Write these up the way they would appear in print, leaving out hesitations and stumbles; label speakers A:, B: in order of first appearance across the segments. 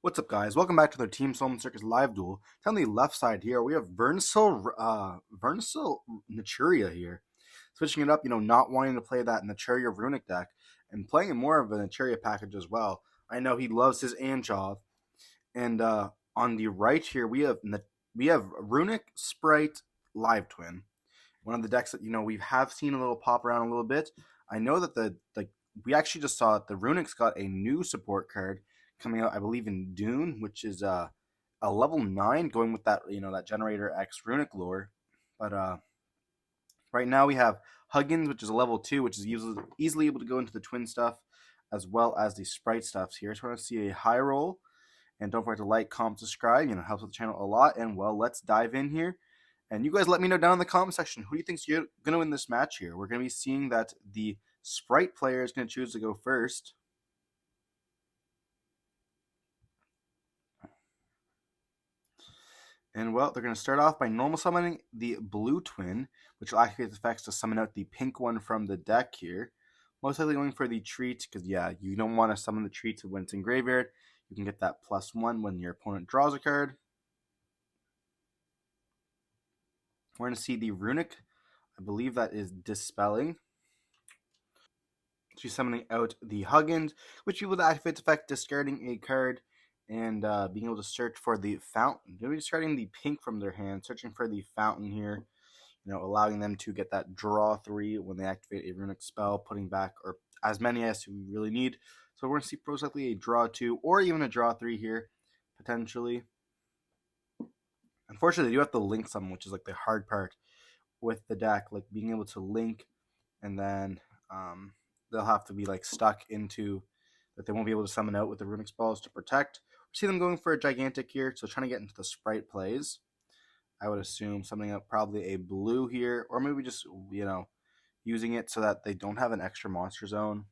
A: What's up, guys? Welcome back to the Team Solemn Circus live duel. On the left side here, we have Vernusyl Naturia here. Switching it up, not wanting to play that Naturia Runick deck and playing more of a Naturia package as well. I know he loves his Anchov. And on the right here, we have Runick, Spright, Live Twin. One of the decks that we have seen a little pop around a little bit. I know that we actually just saw that the Runick's got a new support card coming out, I believe, in Dune, which is a level 9, going with that that Generator X Runick lore. But right now we have Huggins, which is a level 2, which is easily able to go into the twin stuff as well as the Sprite stuffs here. So I want to see a high roll. And don't forget to like, comment, subscribe. It helps with the channel a lot. And well, let's dive in here. And you guys let me know down in the comment section, who do you think's going to win this match here? We're going to be seeing that the Spright player is going to choose to go first. And well, they're going to start off by normal summoning the blue twin, which will activate the effects to summon out the pink one from the deck here. Most likely going for the treat, because yeah, you don't want to summon the treat when it's in graveyard. You can get that +1 when your opponent draws a card. We're going to see the Runick. I believe that is Dispelling. She's summoning out the Huggins, which you will activate the effect, discarding a card and being able to search for the fountain. They'll be discarding the pink from their hand, searching for the fountain here, allowing them to get that draw 3 when they activate a Runick spell, putting back or as many as we really need. So we're going to see most likely a draw 2 or even a draw 3 here, potentially. Unfortunately, they do have to link some, which is like the hard part with the deck, like being able to link, and then they'll have to be like stuck into that they won't be able to summon out with the Runick spells to protect. We see them going for a gigantic here, so trying to get into the Spright plays. I would assume something up probably a blue here, or maybe just using it so that they don't have an extra monster zone,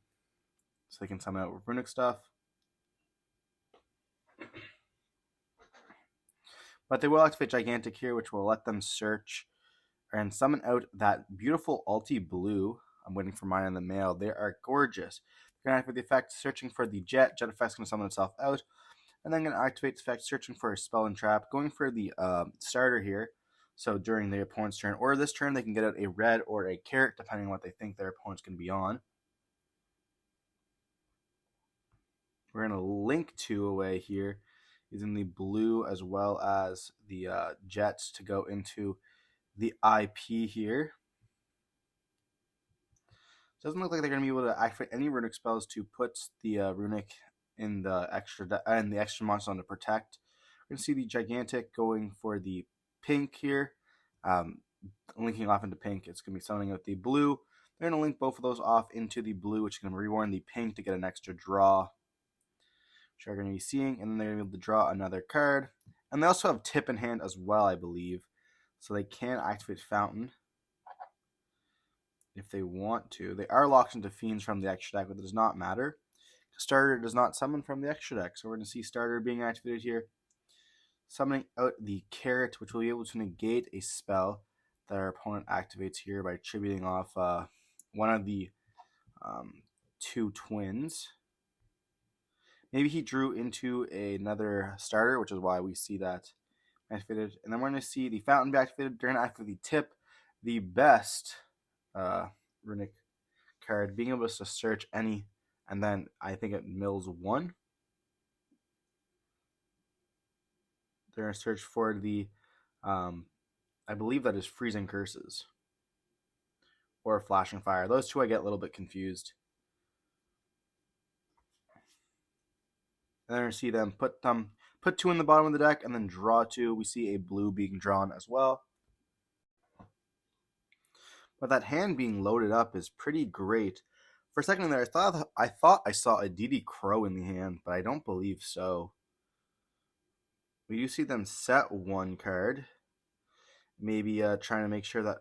A: so they can summon out with Runick stuff. But they will activate Gigantic here, which will let them search and summon out that beautiful Ulti Blue. I'm waiting for mine in the mail. They are gorgeous. They're going to activate the effect, searching for the Jet. Jet effect's going to summon itself out. And then going to activate the effect, searching for a Spell and Trap. Going for the starter here. So during the opponent's turn or this turn, they can get out a red or a carrot, depending on what they think their opponent's going to be on. We're going to link 2 away here, using the blue as well as the Jets to go into the IP here. Doesn't look like they're going to be able to activate any Runick spells to put the Runick in the extra monster on to protect. We're going to see the Gigantic going for the pink here, linking off into pink. It's going to be summoning out the blue. They're going to link both of those off into the blue, which is going to rewarn the pink to get an extra draw, which we're going to be seeing, and then they're going to be able to draw another card. And they also have Tip in hand as well, I believe, so they can activate Fountain if they want to. They are locked into Fiends from the extra deck, but it does not matter. Starter does not summon from the extra deck, so we're going to see Starter being activated here. Summoning out the Carrot, which will be able to negate a spell that our opponent activates here by tributing off one of the 2 twins. Maybe he drew into another starter, which is why we see that activated. And then we're going to see the Fountain be activated. They're going to activate the Tip, the best Runick card, being able to search any, and then I think it mills 1. They're going to search for the, I believe that is Freezing Curses or Flashing Fire. Those 2 I get a little bit confused. And then we see them put 2 in the bottom of the deck and then draw 2. We see a blue being drawn as well. But that hand being loaded up is pretty great. For a second there, I thought I saw a DD Crow in the hand, but I don't believe so. We do see them set 1 card. Maybe trying to make sure that,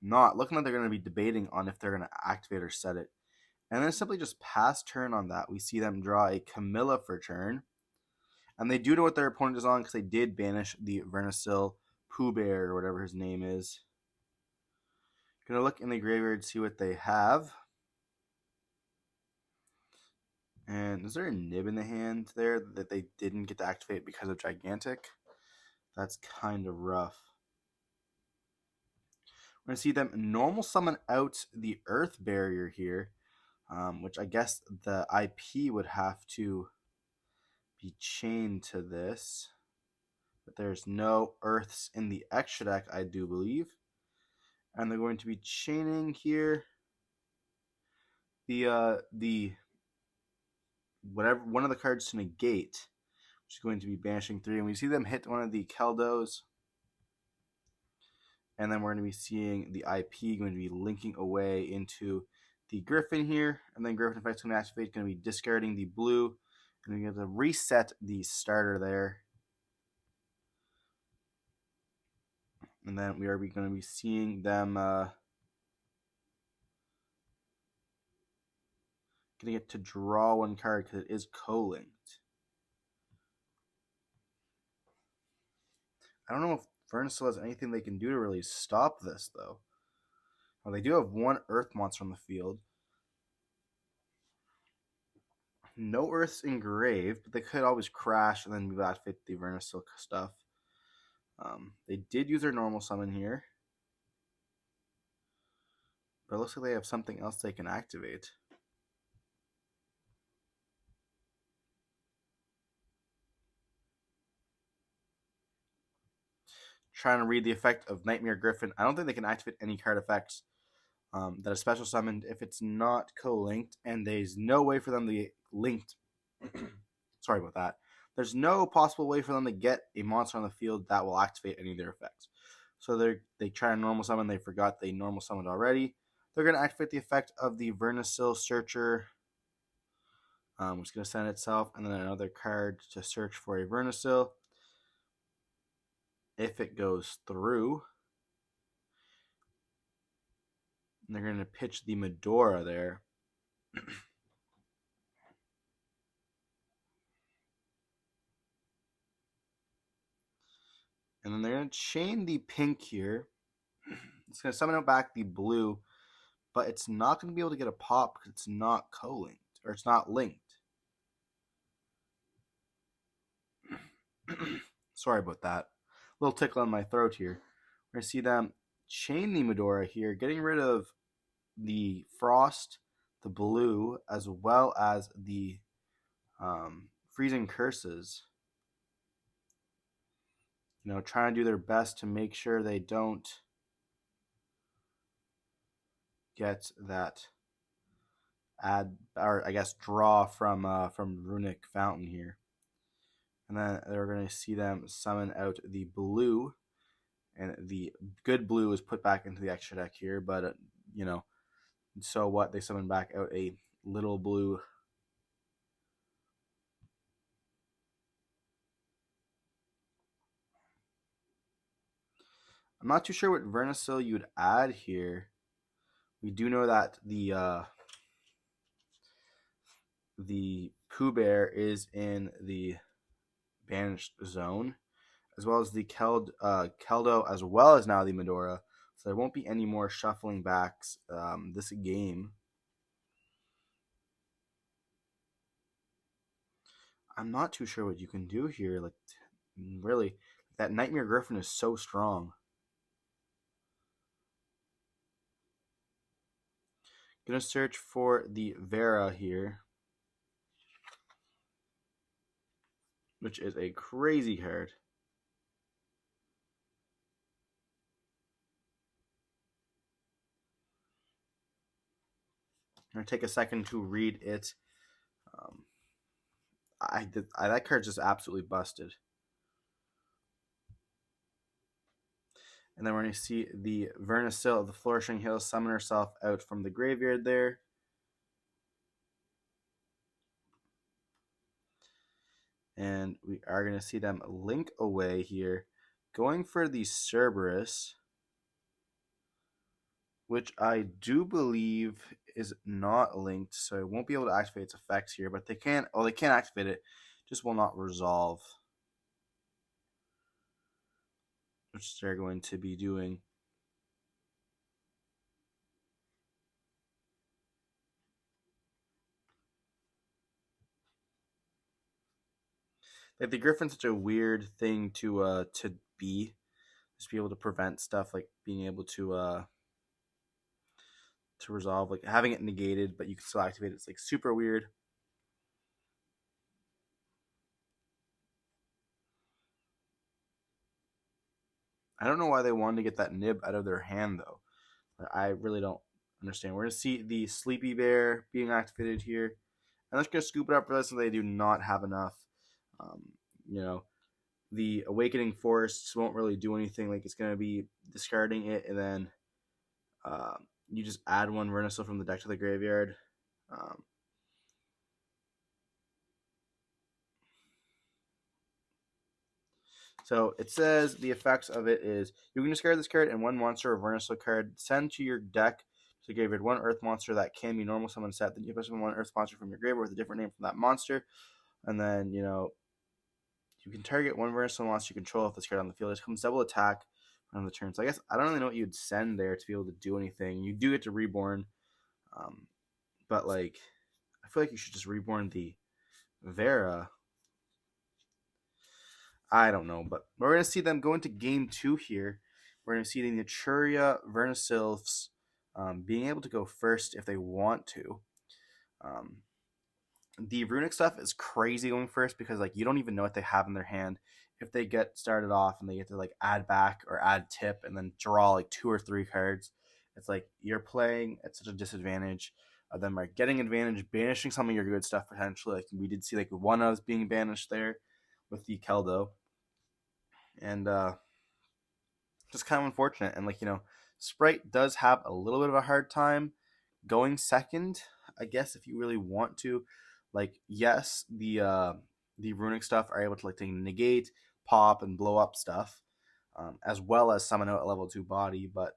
A: not. Looking like they're going to be debating on if they're going to activate or set it. And then simply just pass turn on that. We see them draw a Camilla for turn. And they do know what their opponent is on because they did banish the Vernusylph Pooh Bear or whatever his name is. Gonna look in the graveyard, see what they have. And is there a nib in the hand there that they didn't get to activate because of Gigantic? That's kind of rough. We're going to see them normal summon out the Earth Barrier here, which I guess the IP would have to be chained to this. But there's no Earths in the extra deck, I do believe. And they're going to be chaining here the whatever one of the cards to negate, which is going to be banishing 3. And we see them hit one of the Keldos. And then we're going to be seeing the IP going to be linking away into the Griffin here. And then Griffin effect's going to activate, going to be discarding the blue. And we have to reset the starter there. And then we are going to be seeing them getting it to draw one card because it is co-linked. I don't know if Vernusylph has anything they can do to really stop this, though. Well, they do have one Earth monster on the field. No Earths engraved, but they could always crash and then move out fit the Vernusylph stuff. They did use their normal summon here. But it looks like they have something else they can activate. Trying to read the effect of Nightmare Griffin. I don't think they can activate any card effects that are special summoned if it's not co-linked, and there's no way for them to get linked. Sorry about that. There's no possible way for them to get a monster on the field that will activate any of their effects. So they try to normal summon. They forgot they normal summoned already. They're going to activate the effect of the Vernusylph Searcher, which is going to send itself, and then another card to search for a Vernusylph. If it goes through, and they're going to pitch the Medora there. And then they're going to chain the pink here. It's going to summon out back the blue, but it's not going to be able to get a pop because it's not co-linked, or it's not linked. Sorry about that. A little tickle on my throat here. We're going to see them chain the Medora here, getting rid of the Frost, the blue, as well as the Freezing Curses. You know, trying to do their best to make sure they don't get that draw from Runick Fountain here. And then they're going to see them summon out the blue, and the good blue is put back into the extra deck here, but you know, so what? They summon back out a little blue. I'm not too sure what Vernusylph you would add here. We do know that the Pooh Bear is in the banished zone, as well as the Keldo, as well as now the Medora. So there won't be any more shuffling backs this game. I'm not too sure what you can do here. Like, really, that Nightmare Griffin is so strong. Gonna search for the Vera here, which is a crazy card. I'm gonna take a second to read it. That card's just absolutely busted. And then we're going to see the Vernusylph of the Flourishing Hills summon herself out from the graveyard there. And we are going to see them link away here, going for the Cerberus, which I do believe is not linked, so it won't be able to activate its effects here, but they can activate it, just will not resolve, which they're going to be doing. Like the Griffin's such a weird thing to be. Just be able to prevent stuff like being able to resolve, like having it negated, but you can still activate it. It's like super weird. I don't know why they wanted to get that nib out of their hand though. I really don't understand. We're gonna see the Sleepy Bear being activated here. And let's just scoop it up for this, so they do not have enough. Um, you know, the Awakening Forests won't really do anything. Like it's gonna be discarding it, and then uh, you just add one Vernusylph from the deck to the graveyard. Um, So it says the effects of it is you can discard this card and one monster or Vernusylph card. Send to your deck to the graveyard one Earth monster that can be normal summon set. Then you put one Earth monster from your graveyard with a different name from that monster. And then, you can target one Vernusylph monster you control if this card on the field. It comes double attack on the turn. So I guess I don't really know what you'd send there to be able to do anything. You do get to reborn. But like I feel like you should just reborn the Vera. I don't know, but we're going to see them go into game 2 here. We're going to see the Naturia Vernusylphs being able to go first if they want to. The Runick stuff is crazy going first because like you don't even know what they have in their hand. If they get started off and they get to like add back or add tip and then draw like 2 or 3 cards, it's like you're playing at such a disadvantage. Them are getting advantage, banishing some of your good stuff potentially. Like we did see like one of us being banished there with the Keldo. And just kind of unfortunate. And Spright does have a little bit of a hard time going second, I guess, if you really want to. Like, yes, the Runick stuff are able to like negate, pop, and blow up stuff, as well as summon out a level 2 body, but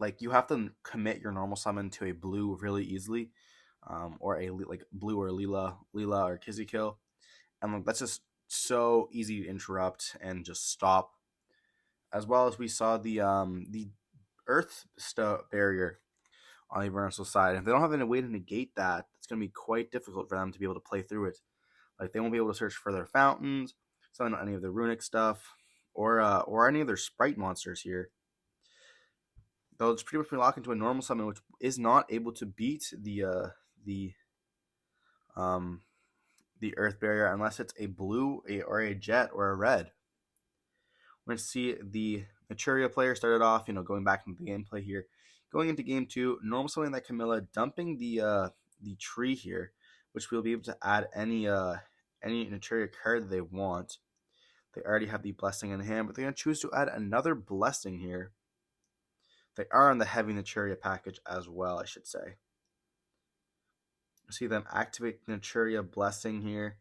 A: like you have to commit your normal summon to a blue really easily, or a like blue or Leela or Kizzy kill, and like that's just so easy to interrupt and just stop. As well as we saw the Earth barrier on the Vernusylph side. If they don't have any way to negate that, it's going to be quite difficult for them to be able to play through it. Like they won't be able to search for their fountains, summon any of the Runick stuff, or any of their Spright monsters here. They'll just pretty much be locked into a normal summon, which is not able to beat the Earth barrier unless it's a blue, or a jet, or a red. We're going to see the Naturia player started off, going back into the gameplay here. Going into game 2, normal summoning that Camilla, dumping the tree here, which we'll be able to add any Naturia card that they want. They already have the blessing in hand, but they're going to choose to add another blessing here. They are on the heavy Naturia package as well, I should say. See them activate Naturia blessing here.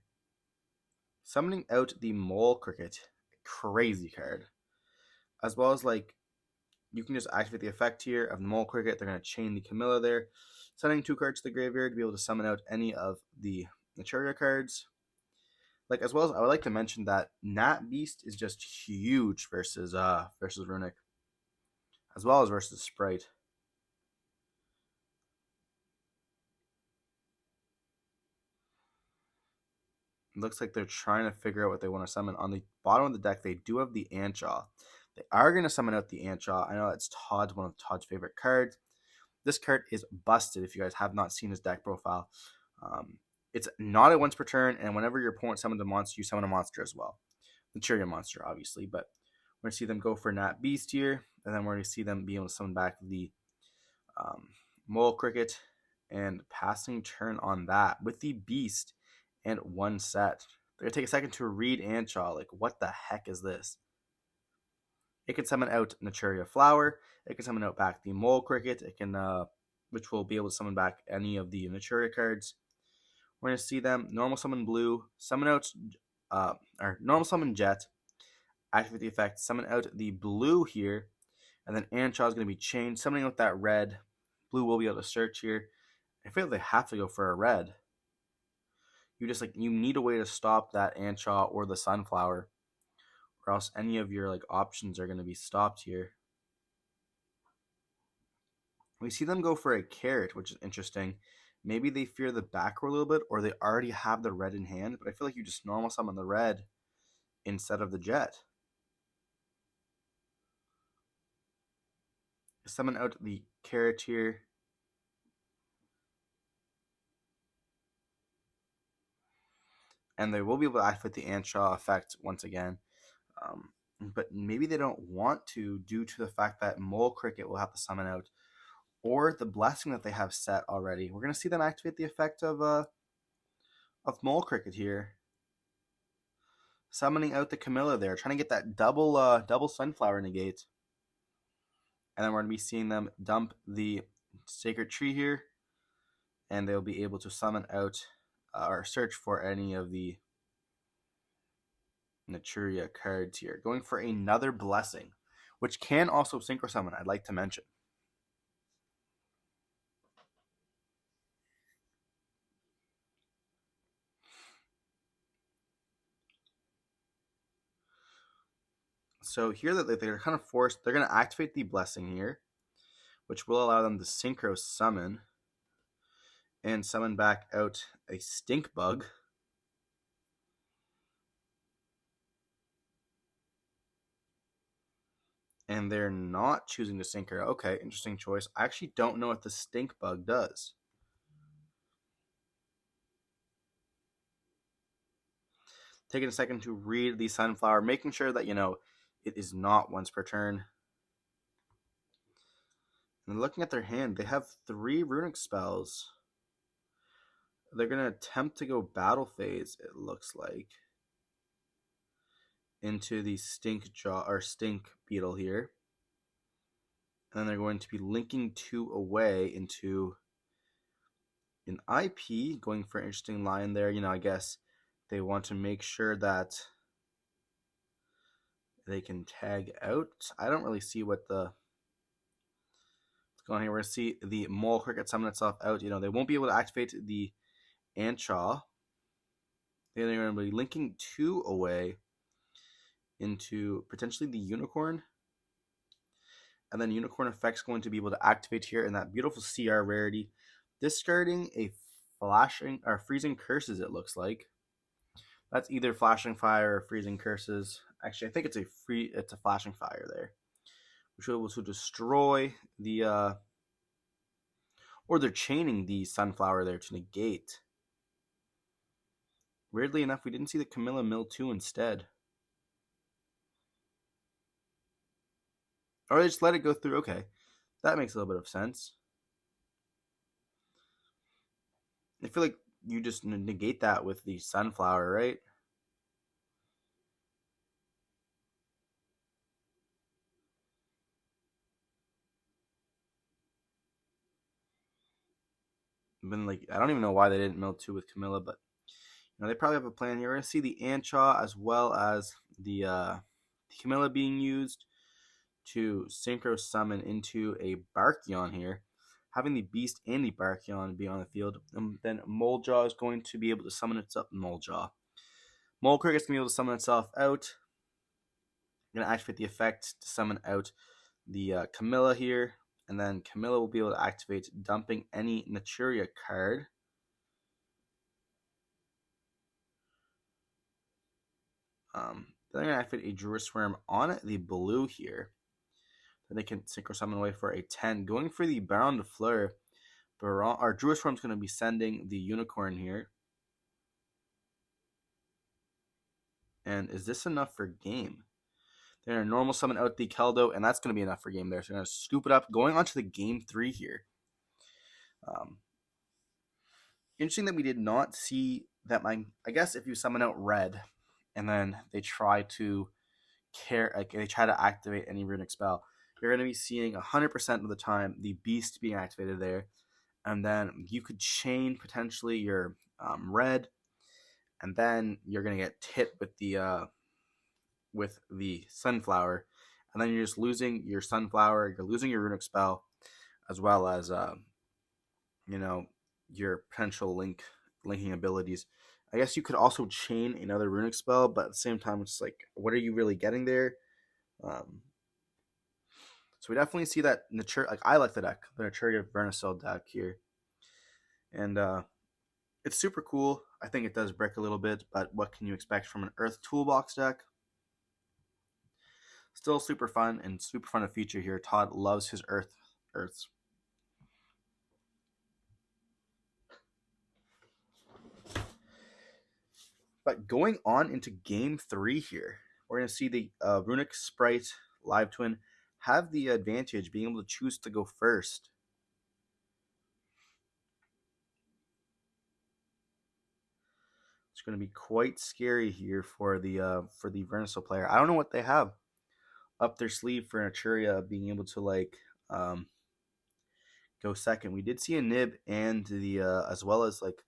A: Summoning out the Mole Cricket. Crazy card. As well as like you can just activate the effect here of the Mole Cricket. They're going to chain the Camilla there. Sending 2 cards to the graveyard to be able to summon out any of the Naturia cards. Like as well as I would like to mention that Nat Beast is just huge versus Runick. As well as versus Spright. It looks like they're trying to figure out what they want to summon. On the bottom of the deck, they do have the Antjaw. They are going to summon out the Antjaw. I know that's one of Todd's favorite cards. This card is busted if you guys have not seen his deck profile. It's not a once per turn, and whenever your opponent summons a monster, you summon a monster as well. The Naturia monster, obviously, but we're going to see them go for Nat Beast here, and then we're going to see them be able to summon back the Mole Cricket, and passing turn on that with the Beast and 1 set. They're going to take a second to read Antjaw. Like, what the heck is this? It can summon out Naturia Flower. It can summon out back the Mole Cricket. It can, which will be able to summon back any of the Naturia cards. We're going to see them normal summon blue, summon out, or normal summon Jet, activate the effect, summon out the blue here, and then Antjaw is going to be chained, summoning out that red. Blue will be able to search here. I feel like they have to go for a red. You need a way to stop that Antjaw or the Sunflower, or else any of your options are going to be stopped here. We see them go for a Carrot, which is interesting. Maybe they fear the back row a little bit, or they already have the red in hand, but I feel like you just normal summon the red instead of the jet. Summon out the carrot here. And they will be able to activate the Anshaw effect once again. But maybe they don't want to due to the fact that Mole Cricket will have to summon out, or the blessing that they have set already. We're going to see them activate the effect of Mole Cricket here. Summoning out the Camilla there, trying to get that double Sunflower negate. And then we're going to be seeing them dump the Sacred Tree here, and they'll be able to summon out or search for any of the Naturia cards here. Going for another blessing, which can also synchro summon, I'd like to mention. So here that they're kind of forced, they're going to activate the blessing here, which will allow them to synchro summon and summon back out a stink bug. And they're not choosing to synchro. Okay, interesting choice. I actually don't know what the stink bug does. Taking a second to read the Sunflower, making sure that, it is not once per turn. And looking at their hand, they have 3 Runick spells. They're going to attempt to go battle phase, it looks like, into the stink beetle here. And then they're going to be linking 2 away into an IP, going for an interesting line there. I guess they want to make sure that they can tag out. I don't really see what's going on here. We're going to see the Mole Cricket summon itself out. They won't be able to activate the Anshaw. They're going to be linking 2 away into potentially the Unicorn. And then Unicorn Effect's going to be able to activate here in that beautiful CR rarity. Discarding a flashing or freezing curses, it looks like. That's either flashing fire or freezing curses. Actually, I think it's a flashing fire there, which will be able to destroy the or they're chaining the Sunflower there to negate. Weirdly enough, we didn't see the Camilla Mill 2 instead. Or they just let it go through. Okay, that makes a little bit of sense. I feel like you just negate that with the Sunflower, right? I don't even know why they didn't mill 2 with Camilla, but they probably have a plan here. We're going to see the Anshaw as well as the Camilla being used to synchro summon into a Barkyon here, having the Beast and the Barkyon be on the field. And then Molejaw is going to be able to summon itself. Mole Cricket's going to be able to summon itself out. I'm going to activate the effect to summon out the Camilla here. And then Camilla will be able to activate dumping any Naturia card. Then I'm going to activate a Druid Swarm on the blue here. Then they can synchro summon away for a 10. Going for the Baron de Fleur. Our Druid Swarm is going to be sending the Unicorn here. And is this enough for game? They're going to normal summon out the Keldo, and that's going to be enough for game there. So they're going to scoop it up. Going on to the game 3 here. Interesting that we did not see that I guess if you summon out red, and then they try to activate any Runick spell, you're going to be seeing 100% of the time the Beast being activated there. And then you could chain potentially your red, and then you're going to get hit with the Sunflower, and then you're just losing your Sunflower, you're losing your Runick spell, as well as your potential linking abilities. I guess you could also chain another Runick spell, but at the same time, it's like, what are you really getting there? So we definitely see that I like the deck, the Naturia Vernusylph deck here. And it's super cool. I think it does brick a little bit, but what can you expect from an Earth Toolbox deck? Still super fun and super fun to feature here. Todd loves his Earths. But going on into game 3 here, we're going to see the Runick, Spright, Live Twin have the advantage being able to choose to go first. It's going to be quite scary here for the Vernusylph player. I don't know what they have up their sleeve for Naturia being able to like go second. We did see a nib and the as well as like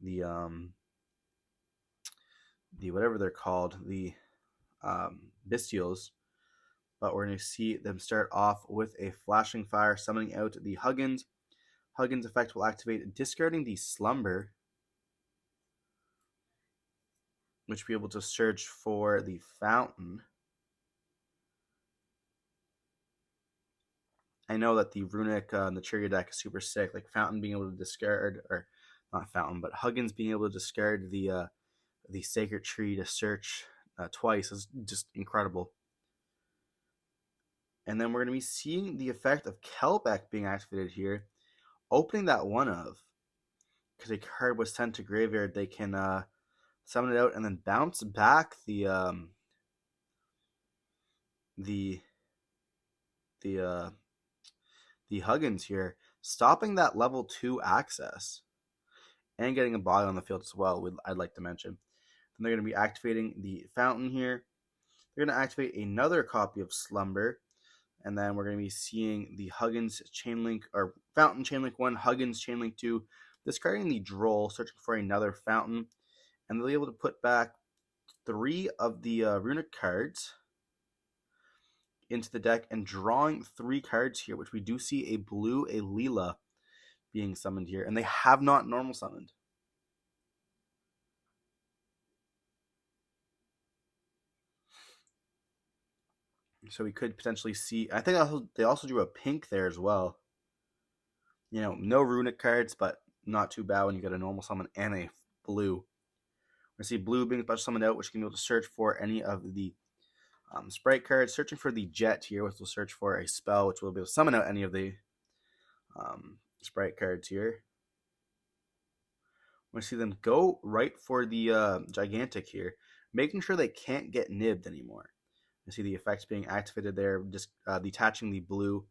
A: the whatever they're called, the bestials, but we're going to see them start off with a flashing fire, summoning out the Huggins. Huggins effect will activate, discarding the Slumber, which will be able to search for the Fountain. I know that the Runick Naturia deck is super sick, like Fountain being able to discard, or not Fountain, but Huggins being able to discard the Sacred Tree to search twice is just incredible. And then we're going to be seeing the effect of Kelbeck being activated here, opening that one of, because a card was sent to graveyard, they can summon it out and then bounce back the Huggins here, stopping that level 2 access and getting a body on the field as well. I'd like to mention. Then they're going to be activating the Fountain here. They're going to activate another copy of Slumber. And then we're going to be seeing the Huggins Chainlink, or Fountain Chainlink 1, Huggins Chainlink 2, discarding the Droll, searching for another Fountain. And they'll be able to put back 3 of the Runick cards into the deck and drawing 3 cards here, which we do see a blue, a Leela being summoned here. And they have not normal summoned. So we could potentially see, I think they also drew a pink there as well. You know, no Runick cards, but not too bad when you get a normal summon and a blue. We're going to see blue being special summoned out, which can be able to search for any of the Spright cards. Searching for the Jet here, which will search for a spell, which will be able to summon out any of the Spright cards here. We're going to see them go right for the Gigantic here, making sure they can't get nibbed anymore. You see the effects being activated there, just detaching the blue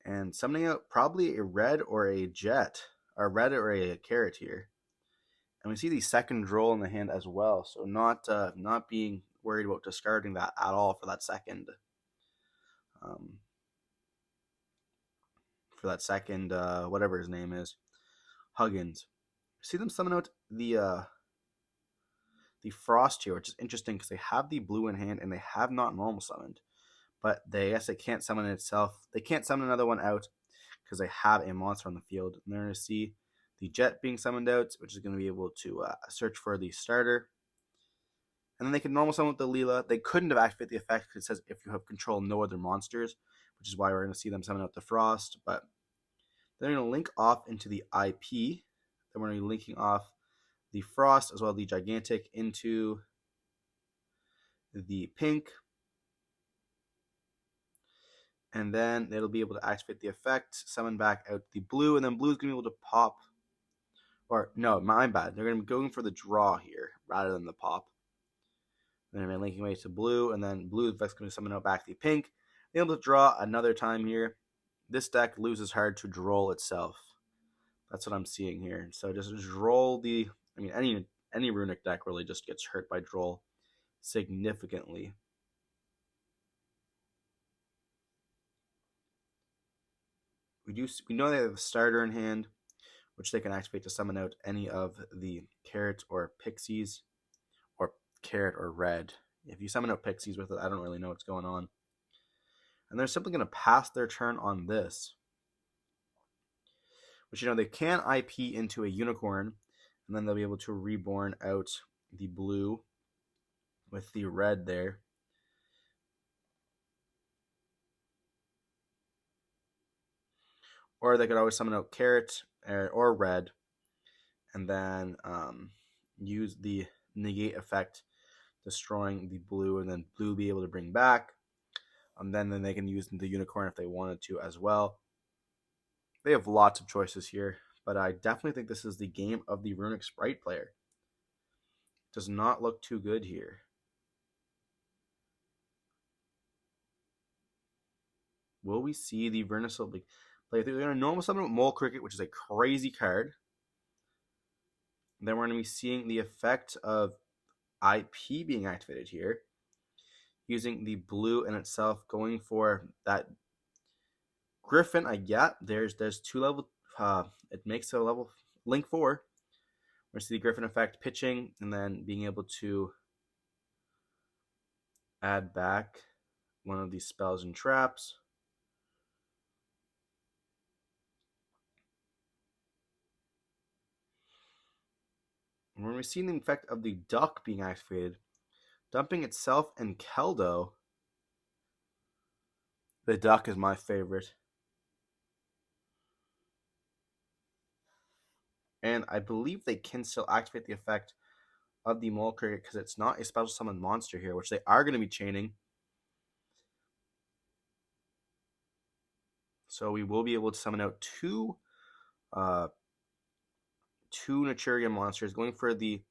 A: and summoning out probably a red or a jet, or red or a carrot here. And we see the second Droll in the hand as well, so not being worried about discarding that at all for that second. Whatever his name is, Huggins. See them summon out the Frost here, which is interesting because they have the blue in hand and they have not normal summoned. But they can't summon it itself. They can't summon another one out because they have a monster on the field. And they're going to see the Jet being summoned out, which is going to be able to search for the starter. And then they can normal summon with the Leela. They couldn't have activated the effect because it says if you have control no other monsters, which is why we're going to see them summon out the Frost. But they're going to link off into the IP. Then we're going to be linking off the Frost as well as the Gigantic into the pink. And then it'll be able to activate the effect, summon back out the blue, and then blue is going to be able to pop. Or, no, my bad. They're going to be going for the draw here rather than the pop. Then they're linking away to blue, and then blue is going to summon out back the pink. They're able to draw another time here. This deck loses hard to Droll itself. That's what I'm seeing here. So just Droll any Runick deck really just gets hurt by Droll significantly. We know they have a starter in hand, which they can activate to summon out any of the carrot or pixies, or carrot or red. If you summon out pixies with it, I don't really know what's going on. And they're simply going to pass their turn on this. Which, they can IP into a unicorn, and then they'll be able to reborn out the blue with the red there. Or they could always summon out carrot or red and then use the negate effect, destroying the blue, and then blue be able to bring back. Then they can use the unicorn if they wanted to as well. They have lots of choices here, but I definitely think this is the game of the Runick Spright player. Does not look too good here. Will we see the Vernusylph play? They're going to normal summon with Mole Cricket, which is a crazy card. Then we're going to be seeing the effect of IP being activated here, using the blue in itself, going for that Griffin. I get there's 2 level. It makes a level link 4. We're going to see the Griffin effect pitching, and then being able to add back one of these spells and traps. And when we're seeing the effect of the duck being activated, dumping itself and Keldo. The duck is my favorite. And I believe they can still activate the effect of the Mole Cricket because it's not a special summon monster here, which they are going to be chaining. So we will be able to summon out two Naturia monsters, going for the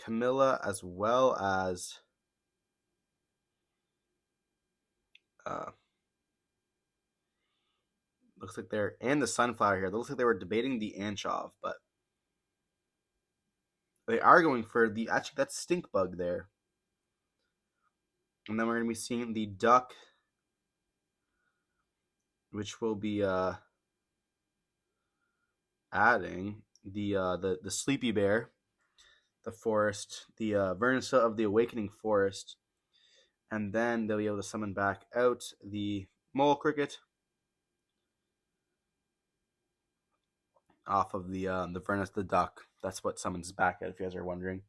A: Camilla as well as looks like they're and the Sunflower here. It looks like they were debating the Anchov, but they are going for the actually that's Stink Bug there. And then we're going to be seeing the Duck, which will be adding the Sleepy Bear, the Forest, the Vernusylph of the Awakening Forest, and then they'll be able to summon back out the Mole Cricket off of the Vernus the Duck. That's what summons back out, if you guys are wondering.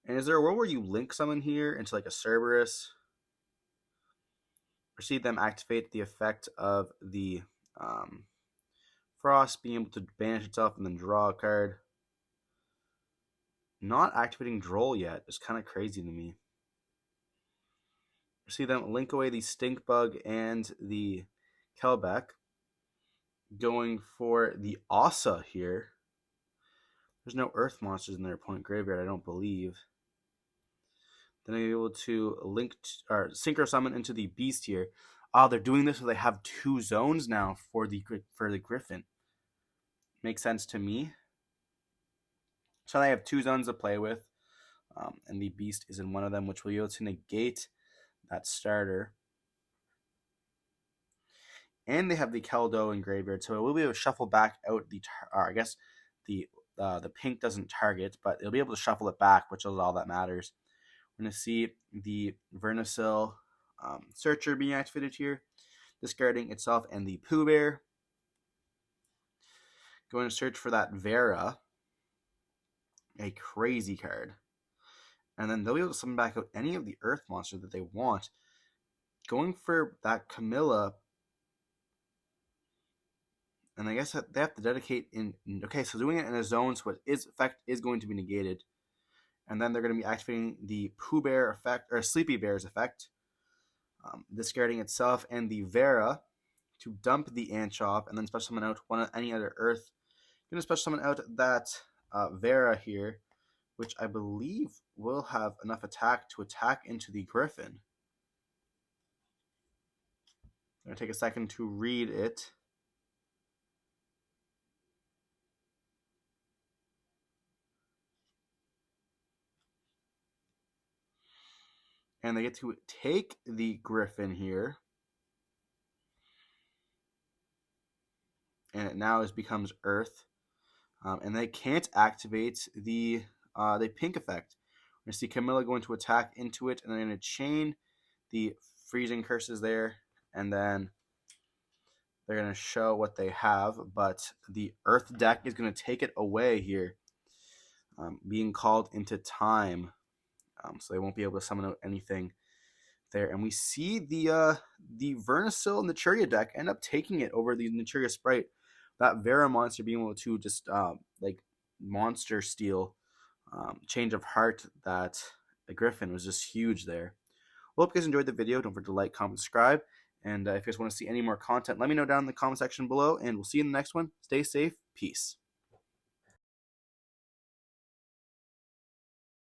A: And is there a world where you link summon here into like a Cerberus? Or see them activate the effect of the Frost, being able to banish itself and then draw a card. Not activating Droll yet is kind of crazy to me. See them link away the Stink Bug and the Kelbeck. Going for the Asa here. There's no Earth monsters in their opponent graveyard, I don't believe. Then I'll be able to link or synchro summon into the Beast here. Oh, they're doing this so they have 2 zones now for the Griffin. Makes sense to me. So they have 2 zones to play with, and the Beast is in one of them, which will be able to negate that starter. And they have the Keldo in graveyard, so it will be able to shuffle back out the. I guess the pink doesn't target, but it'll be able to shuffle it back, which is all that matters. We're going to see the Vernusylph Searcher being activated here, discarding itself and the Pooh Bear. Going to search for that Vera, a crazy card. And then they'll be able to summon back out any of the Earth monsters that they want. Going for that Camilla. And I guess they have to dedicate in. Okay, so doing it in a zone, so its effect is going to be negated. And then they're going to be activating the Pooh Bear effect, or Sleepy Bear's effect, discarding itself and the Vera to dump the Anchop, and then special summon out one of any other Earth. Going to special summon out that Vera here, which I believe will have enough attack to attack into the Griffin. I'm going to take a second to read it. And they get to take the Griffin here. And it now becomes Earth. And they can't activate the pink effect. We're going to see Camilla going to attack into it, and they're going to chain the freezing curses there, and then they're going to show what they have, but the Earth deck is going to take it away here, being called into time, so they won't be able to summon out anything there. And we see the Vernusylph Naturia deck end up taking it over the Naturia Spright. that Vera monster being able to just like monster steal change of heart that the Griffin was just huge there. Well, hope you guys enjoyed the video. Don't forget to like, comment, subscribe. And if you guys want to see any more content, let me know down in the comment section below. And we'll see you in the next one. Stay safe. Peace.